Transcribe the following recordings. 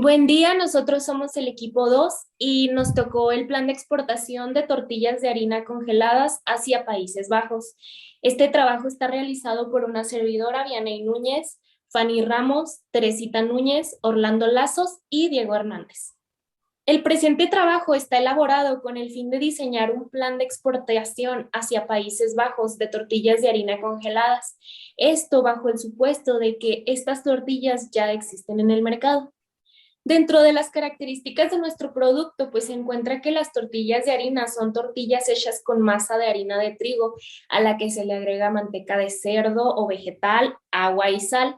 Buen día, nosotros somos el equipo 2 y nos tocó el plan de exportación de tortillas de harina congeladas hacia Países Bajos. Este trabajo está realizado por una servidora, Vianey Núñez, Fanny Ramos, Teresita Núñez, Orlando Lazos y Diego Hernández. El presente trabajo está elaborado con el fin de diseñar un plan de exportación hacia Países Bajos de tortillas de harina congeladas. Esto bajo el supuesto de que estas tortillas ya existen en el mercado. Dentro de las características de nuestro producto, pues se encuentra que las tortillas de harina son tortillas hechas con masa de harina de trigo, a la que se le agrega manteca de cerdo o vegetal, agua y sal.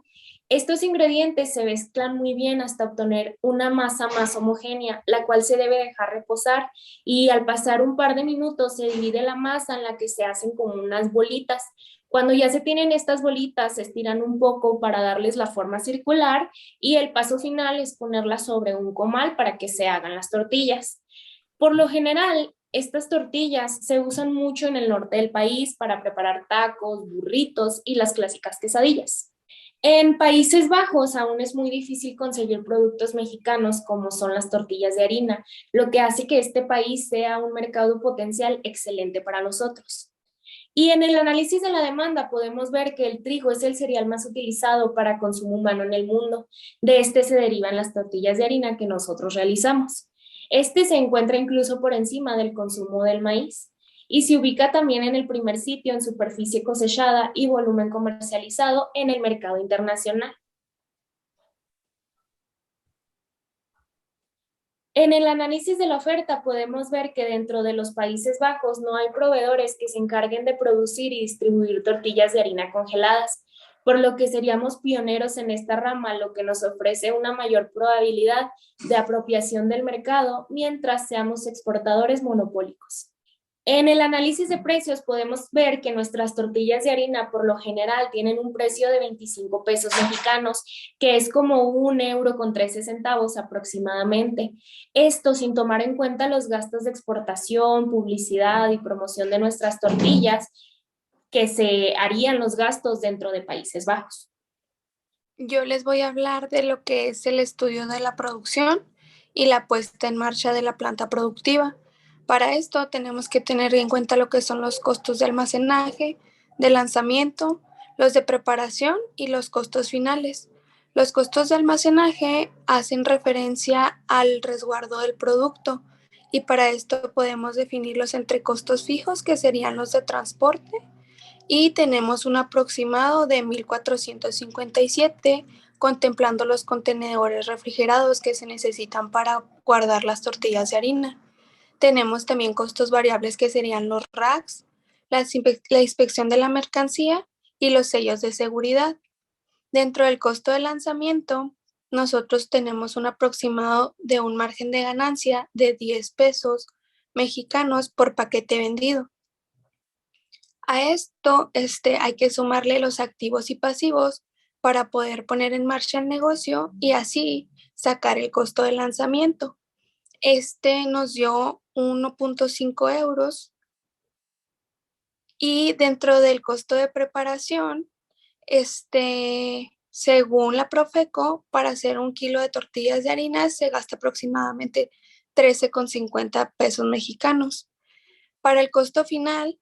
Estos ingredientes se mezclan muy bien hasta obtener una masa más homogénea, la cual se debe dejar reposar y al pasar un par de minutos se divide la masa en la que se hacen como unas bolitas. Cuando ya se tienen estas bolitas, se estiran un poco para darles la forma circular y el paso final es ponerlas sobre un comal para que se hagan las tortillas. Por lo general, estas tortillas se usan mucho en el norte del país para preparar tacos, burritos y las clásicas quesadillas. En Países Bajos aún es muy difícil conseguir productos mexicanos como son las tortillas de harina, lo que hace que este país sea un mercado potencial excelente para nosotros. Y en el análisis de la demanda podemos ver que el trigo es el cereal más utilizado para consumo humano en el mundo. De este se derivan las tortillas de harina que nosotros realizamos. Este se encuentra incluso por encima del consumo del maíz y se ubica también en el primer sitio en superficie cosechada y volumen comercializado en el mercado internacional. En el análisis de la oferta podemos ver que dentro de los Países Bajos no hay proveedores que se encarguen de producir y distribuir tortillas de harina congeladas, por lo que seríamos pioneros en esta rama, lo que nos ofrece una mayor probabilidad de apropiación del mercado mientras seamos exportadores monopólicos. En el análisis de precios podemos ver que nuestras tortillas de harina por lo general tienen un precio de 25 pesos mexicanos, que es como 1 euro con 13 centavos aproximadamente. Esto sin tomar en cuenta los gastos de exportación, publicidad y promoción de nuestras tortillas, que se harían los gastos dentro de Países Bajos. Yo les voy a hablar de lo que es el estudio de la producción y la puesta en marcha de la planta productiva. Para esto tenemos que tener en cuenta lo que son los costos de almacenaje, de lanzamiento, los de preparación y los costos finales. Los costos de almacenaje hacen referencia al resguardo del producto y para esto podemos definirlos entre costos fijos, que serían los de transporte, y tenemos un aproximado de 1,457, contemplando los contenedores refrigerados que se necesitan para guardar las tortillas de harina. Tenemos también costos variables que serían los racks, la inspección de la mercancía y los sellos de seguridad. Dentro del costo de lanzamiento, nosotros tenemos un aproximado de un margen de ganancia de 10 pesos mexicanos por paquete vendido. A esto, hay que sumarle los activos y pasivos para poder poner en marcha el negocio y así sacar el costo de lanzamiento. Este nos dio 1,5 euros y dentro del costo de preparación, según la Profeco, para hacer 1 kilo de tortillas de harina se gasta aproximadamente 13,50 pesos mexicanos. Para el costo final,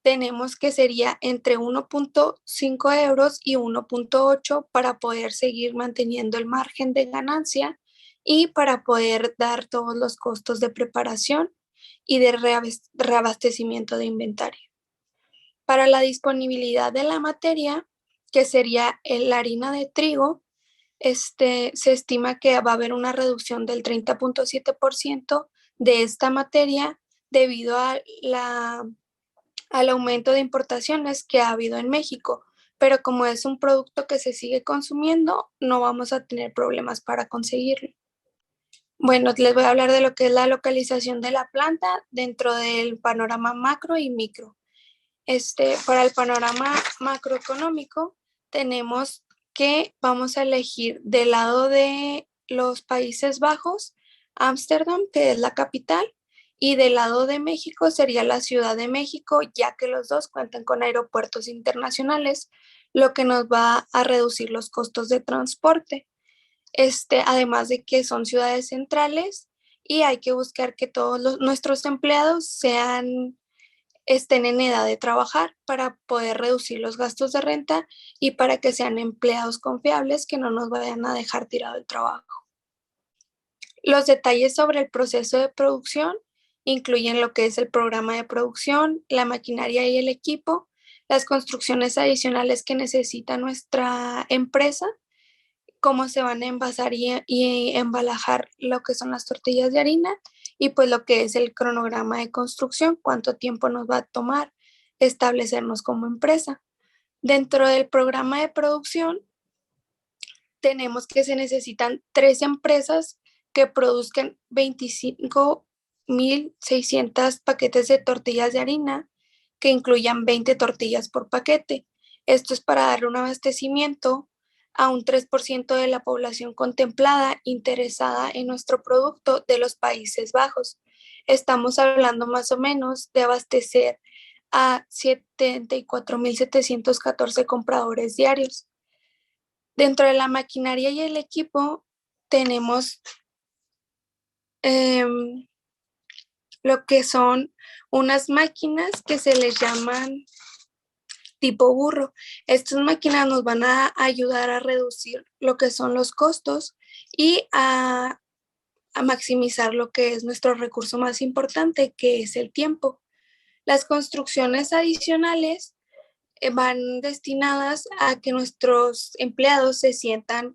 tenemos que sería entre 1,5 euros y 1,8 para poder seguir manteniendo el margen de ganancia y para poder dar todos los costos de preparación y de reabastecimiento de inventario. Para la disponibilidad de la materia, que sería la harina de trigo, se estima que va a haber una reducción del 30,7% de esta materia debido al aumento de importaciones que ha habido en México, pero como es un producto que se sigue consumiendo, no vamos a tener problemas para conseguirlo. Bueno, les voy a hablar de lo que es la localización de la planta dentro del panorama macro y micro. Para el panorama macroeconómico, tenemos que vamos a elegir del lado de los Países Bajos, Ámsterdam, que es la capital, y del lado de México sería la Ciudad de México, ya que los dos cuentan con aeropuertos internacionales, lo que nos va a reducir los costos de transporte. Además de que son ciudades centrales y hay que buscar que todos nuestros empleados estén en edad de trabajar para poder reducir los gastos de renta y para que sean empleados confiables que no nos vayan a dejar tirado el trabajo. Los detalles sobre el proceso de producción incluyen lo que es el programa de producción, la maquinaria y el equipo, las construcciones adicionales que necesita nuestra empresa, cómo se van a envasar y embalajar lo que son las tortillas de harina y pues lo que es el cronograma de construcción, cuánto tiempo nos va a tomar establecernos como empresa. Dentro del programa de producción tenemos que se necesitan 3 empresas que produzcan 25.600 paquetes de tortillas de harina que incluyan 20 tortillas por paquete. Esto es para darle un abastecimiento a un 3% de la población contemplada interesada en nuestro producto de los Países Bajos. Estamos hablando más o menos de abastecer a 74.714 compradores diarios. Dentro de la maquinaria y el equipo tenemos lo que son unas máquinas que se les llaman tipo burro. Estas máquinas nos van a ayudar a reducir lo que son los costos y a maximizar lo que es nuestro recurso más importante, que es el tiempo. Las construcciones adicionales van destinadas a que nuestros empleados se sientan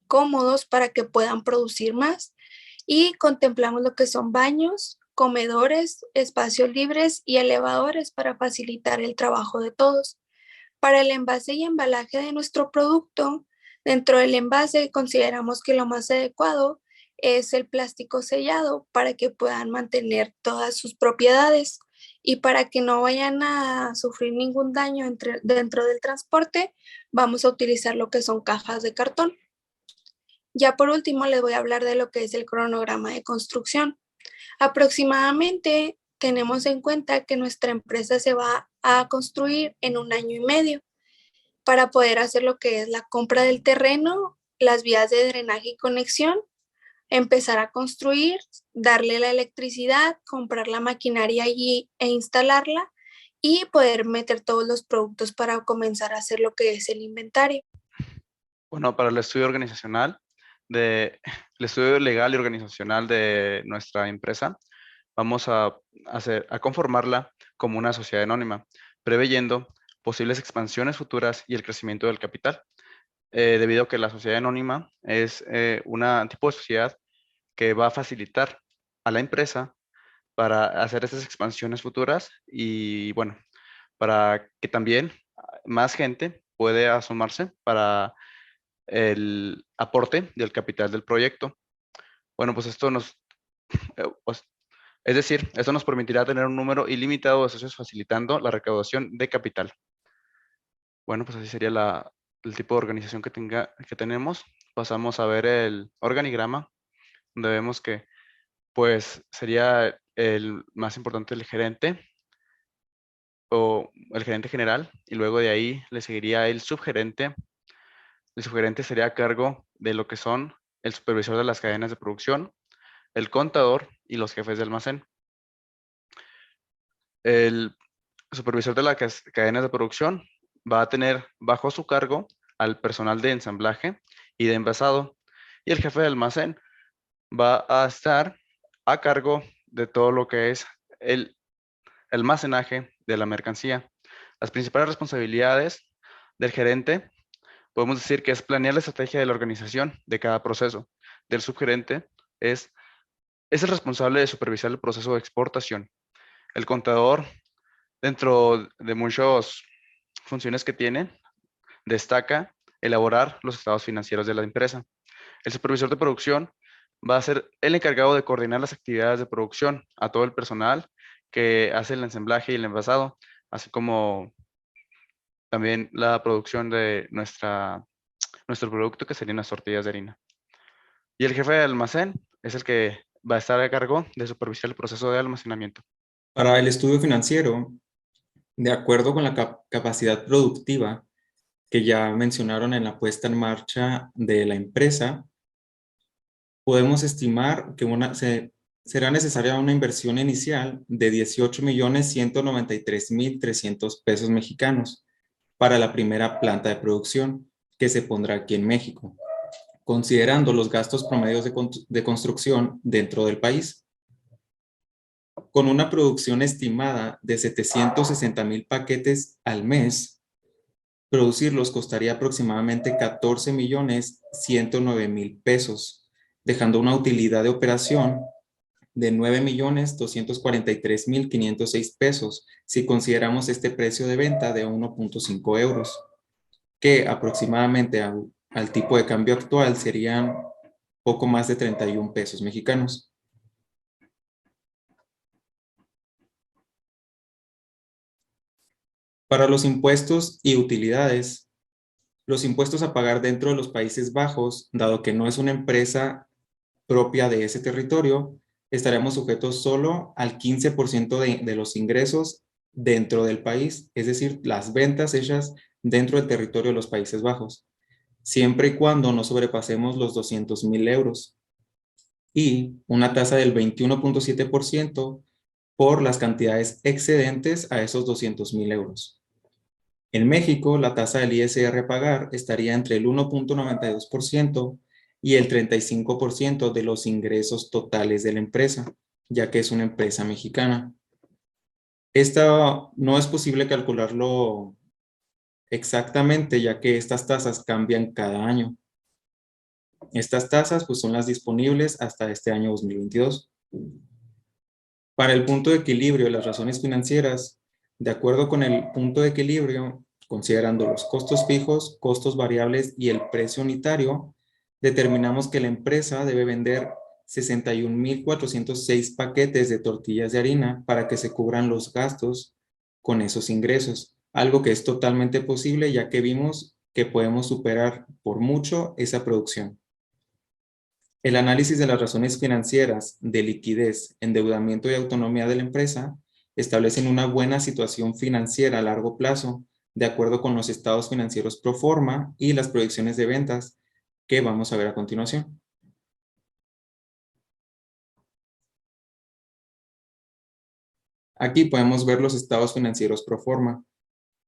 cómodos para que puedan producir más y contemplamos lo que son baños, comedores, espacios libres y elevadores para facilitar el trabajo de todos. Para el envase y embalaje de nuestro producto, dentro del envase consideramos que lo más adecuado es el plástico sellado para que puedan mantener todas sus propiedades y para que no vayan a sufrir ningún daño dentro del transporte, vamos a utilizar lo que son cajas de cartón. Ya por último, les voy a hablar de lo que es el cronograma de construcción. Aproximadamente tenemos en cuenta que nuestra empresa se va a construir en 1 año y medio para poder hacer lo que es la compra del terreno, las vías de drenaje y conexión, empezar a construir, darle la electricidad, comprar la maquinaria e instalarla y poder meter todos los productos para comenzar a hacer lo que es el inventario. Bueno, para el estudio organizacional, el estudio legal y organizacional de nuestra empresa, vamos a conformarla como una sociedad anónima, preveyendo posibles expansiones futuras y el crecimiento del capital, debido a que la sociedad anónima es un tipo de sociedad que va a facilitar a la empresa para hacer estas expansiones futuras y bueno, para que también más gente puede asomarse para el aporte del capital del proyecto. Bueno, pues esto es decir, esto nos permitirá tener un número ilimitado de socios facilitando la recaudación de capital. Bueno, pues así sería el tipo de organización que tenemos. Pasamos a ver el organigrama, donde vemos que pues sería el más importante el gerente o el gerente general, y luego de ahí le seguiría el subgerente. El subgerente sería a cargo de lo que son el supervisor de las cadenas de producción, el contador y los jefes de almacén. El supervisor de las cadenas de producción va a tener bajo su cargo al personal de ensamblaje y de envasado, y el jefe de almacén va a estar a cargo de todo lo que es el almacenaje de la mercancía. Las principales responsabilidades del gerente, podemos decir que es planear la estrategia de la organización de cada proceso. Del subgerente es el responsable de supervisar el proceso de exportación. El contador, dentro de muchas funciones que tiene, destaca elaborar los estados financieros de la empresa. El supervisor de producción va a ser el encargado de coordinar las actividades de producción a todo el personal que hace el ensamblaje y el envasado, así como también la producción de nuestro producto, que serían las tortillas de harina. Y el jefe de almacén es el que va a estar a cargo de supervisar el proceso de almacenamiento. Para el estudio financiero, de acuerdo con la capacidad productiva que ya mencionaron en la puesta en marcha de la empresa, podemos estimar que será necesaria una inversión inicial de 18.193.300 pesos mexicanos para la primera planta de producción que se pondrá aquí en México, considerando los gastos promedios de construcción dentro del país. Con una producción estimada de 760,000 paquetes al mes, producirlos costaría aproximadamente 14.109.000 pesos, dejando una utilidad de operación de 9.243.506 pesos si consideramos este precio de venta de 1.5 euros, que aproximadamente al tipo de cambio actual serían poco más de 31 pesos mexicanos. Para los impuestos y utilidades, los impuestos a pagar dentro de los Países Bajos, dado que no es una empresa propia de ese territorio, estaremos sujetos solo al 15% de los ingresos dentro del país, es decir, las ventas hechas dentro del territorio de los Países Bajos, siempre y cuando no sobrepasemos los 200,000 euros, y una tasa del 21.7% por las cantidades excedentes a esos 200,000 euros. En México, la tasa del ISR a pagar estaría entre el 1.92% y el 35% de los ingresos totales de la empresa, ya que es una empresa mexicana. Esta no es posible calcularlo exactamente, ya que estas tasas cambian cada año. Estas tasas pues, son las disponibles hasta este año 2022. Para el punto de equilibrio de las razones financieras, de acuerdo con el punto de equilibrio, considerando los costos fijos, costos variables y el precio unitario, determinamos que la empresa debe vender 61.406 paquetes de tortillas de harina para que se cubran los gastos con esos ingresos, algo que es totalmente posible ya que vimos que podemos superar por mucho esa producción. El análisis de las razones financieras de liquidez, endeudamiento y autonomía de la empresa establecen una buena situación financiera a largo plazo, de acuerdo con los estados financieros pro forma y las proyecciones de ventas que vamos a ver a continuación. Aquí podemos ver los estados financieros pro forma,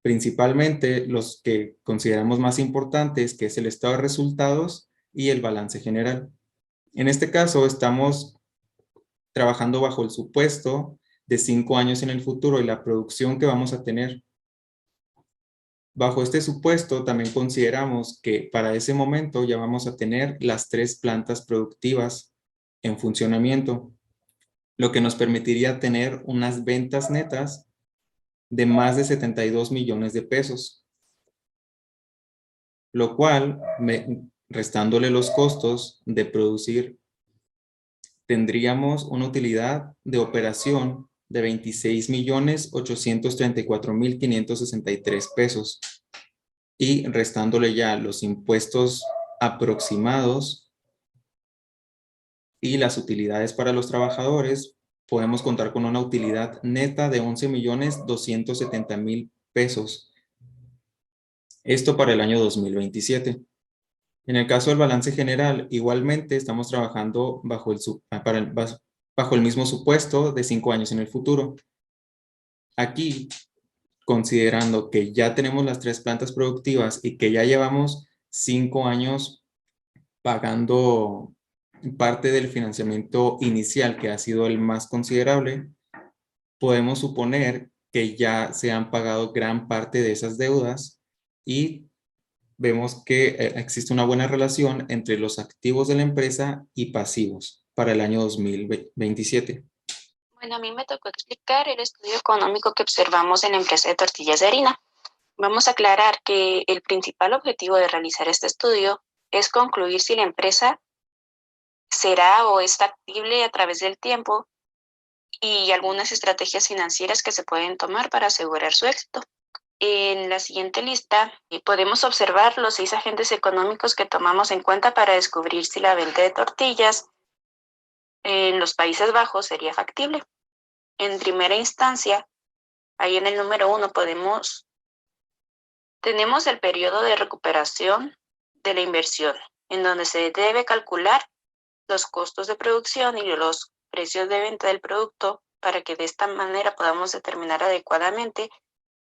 principalmente los que consideramos más importantes, que es el estado de resultados y el balance general. En este caso, estamos trabajando bajo el supuesto de 5 años en el futuro y la producción que vamos a tener. Bajo este supuesto, también consideramos que para ese momento ya vamos a tener las 3 plantas productivas en funcionamiento, lo que nos permitiría tener unas ventas netas de más de 72 millones de pesos, lo cual, restándole los costos de producir, tendríamos una utilidad de operación de 26.834.563 pesos, y restándole ya los impuestos aproximados y las utilidades para los trabajadores, podemos contar con una utilidad neta de 11.270.000 pesos. Esto para el año 2027. En el caso del balance general, igualmente estamos trabajando bajo el mismo supuesto de 5 años en el futuro. Aquí, considerando que ya tenemos las 3 plantas productivas y que ya llevamos 5 años pagando parte del financiamiento inicial, que ha sido el más considerable, podemos suponer que ya se han pagado gran parte de esas deudas y vemos que existe una buena relación entre los activos de la empresa y pasivos para el año 2027. Bueno, a mí me tocó explicar el estudio económico que observamos en la empresa de tortillas de harina. Vamos a aclarar que el principal objetivo de realizar este estudio es concluir si la empresa será o es factible a través del tiempo y algunas estrategias financieras que se pueden tomar para asegurar su éxito. En la siguiente lista podemos observar los 6 agentes económicos que tomamos en cuenta para descubrir si la venta de tortillas en los Países Bajos sería factible. En primera instancia, ahí en el número 1 tenemos el periodo de recuperación de la inversión, en donde se debe calcular los costos de producción y los precios de venta del producto para que de esta manera podamos determinar adecuadamente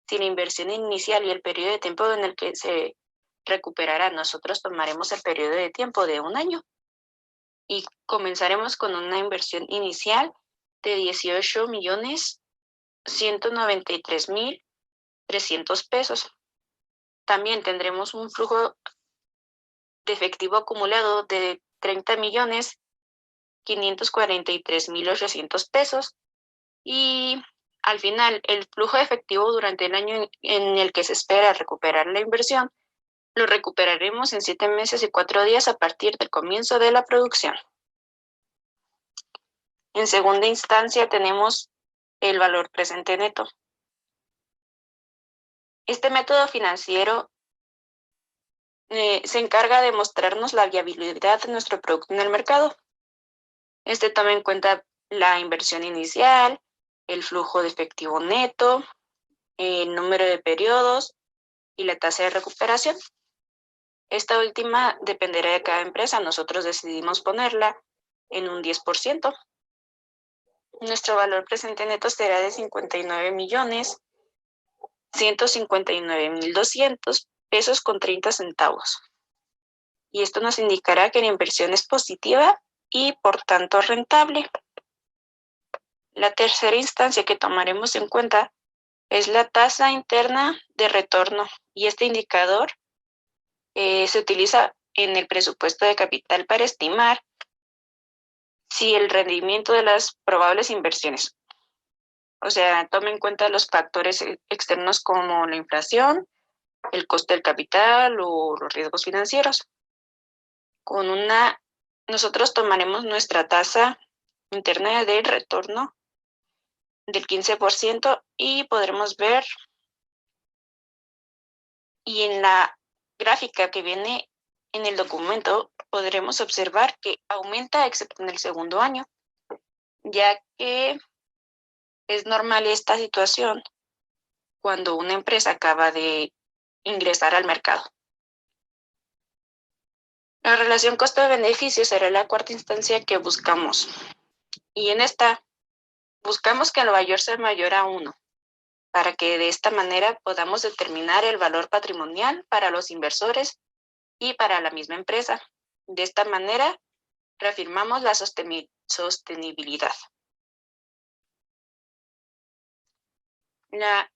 si la inversión inicial y el periodo de tiempo en el que se recuperará. Nosotros tomaremos el periodo de tiempo de 1 año y comenzaremos con una inversión inicial de 18.193.300 pesos. También tendremos un flujo de efectivo acumulado de 30.543.800 pesos y al final el flujo efectivo durante el año en el que se espera recuperar la inversión lo recuperaremos en 7 meses y 4 días a partir del comienzo de la producción. En segunda instancia tenemos el valor presente neto. Este método financiero se encarga de mostrarnos la viabilidad de nuestro producto en el mercado. Este toma en cuenta la inversión inicial, el flujo de efectivo neto, el número de periodos y la tasa de recuperación. Esta última dependerá de cada empresa. Nosotros decidimos ponerla en un 10%. Nuestro valor presente neto será de 59.159.200 pesos con 30 centavos. Y esto nos indicará que la inversión es positiva y por tanto rentable. La tercera instancia que tomaremos en cuenta es la tasa interna de retorno y este indicador se utiliza en el presupuesto de capital para estimar si el rendimiento de las probables inversiones, o sea, toma en cuenta los factores externos como la inflación, el costo del capital o los riesgos financieros. Nosotros tomaremos nuestra tasa interna de retorno del 15% y podremos ver, y en la gráfica que viene en el documento podremos observar que aumenta excepto en el segundo año, ya que es normal esta situación cuando una empresa acaba de ingresar al mercado. La relación costo-beneficio será la cuarta instancia que buscamos. Y en esta buscamos que el valor sea mayor a 1, para que de esta manera podamos determinar el valor patrimonial para los inversores y para la misma empresa. De esta manera reafirmamos la sostenibilidad. La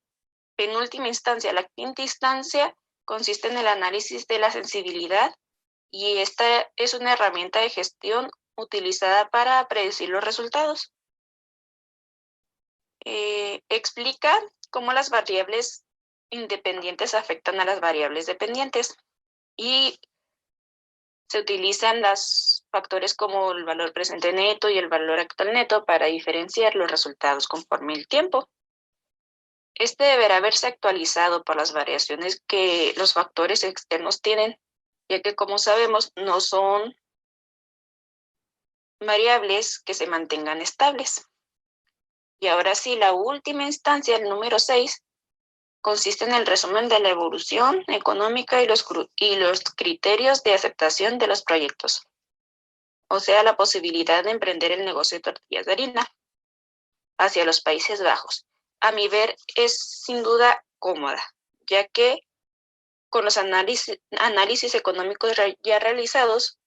penúltima instancia, la quinta instancia, consiste en el análisis de la sensibilidad y esta es una herramienta de gestión utilizada para predecir los resultados. Explica cómo las variables independientes afectan a las variables dependientes y se utilizan los factores como el valor presente neto y el valor actual neto para diferenciar los resultados conforme el tiempo. Este deberá verse actualizado por las variaciones que los factores externos tienen, ya que como sabemos no son variables que se mantengan estables. Y ahora sí, la última instancia, el número 6, consiste en el resumen de la evolución económica y los criterios de aceptación de los proyectos. O sea, la posibilidad de emprender el negocio de tortillas de harina hacia los Países Bajos. A mi ver, es sin duda cómoda, ya que con los análisis económicos ya realizados,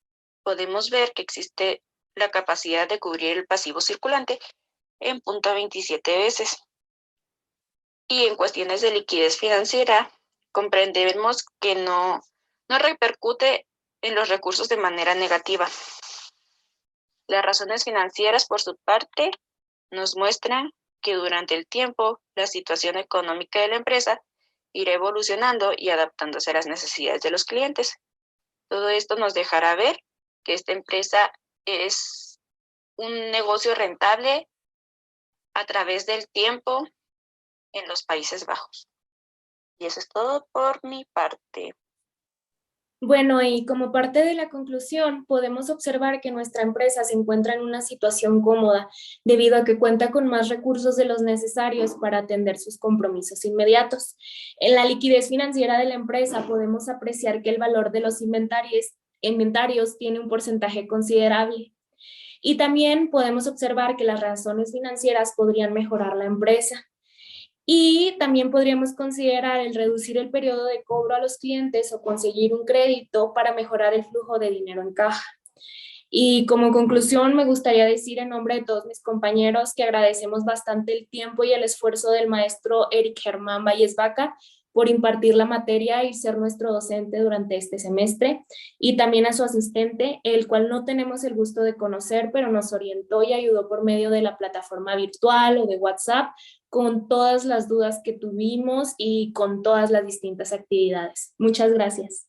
podemos ver que existe la capacidad de cubrir el pasivo circulante en 0.27 veces. Y en cuestiones de liquidez financiera, comprendemos que no repercute en los recursos de manera negativa. Las razones financieras, por su parte, nos muestran que durante el tiempo la situación económica de la empresa irá evolucionando y adaptándose a las necesidades de los clientes. Todo esto nos dejará ver que esta empresa es un negocio rentable a través del tiempo en los Países Bajos. Y eso es todo por mi parte. Bueno, y como parte de la conclusión, podemos observar que nuestra empresa se encuentra en una situación cómoda debido a que cuenta con más recursos de los necesarios para atender sus compromisos inmediatos. En la liquidez financiera de la empresa podemos apreciar que el valor de los inventarios tiene un porcentaje considerable. Y también podemos observar que las razones financieras podrían mejorar la empresa. Y también podríamos considerar el reducir el periodo de cobro a los clientes o conseguir un crédito para mejorar el flujo de dinero en caja. Y como conclusión, me gustaría decir en nombre de todos mis compañeros que agradecemos bastante el tiempo y el esfuerzo del maestro Eric Germán Valles Vaca por impartir la materia y ser nuestro docente durante este semestre, y también a su asistente, el cual no tenemos el gusto de conocer, pero nos orientó y ayudó por medio de la plataforma virtual o de WhatsApp con todas las dudas que tuvimos y con todas las distintas actividades. Muchas gracias.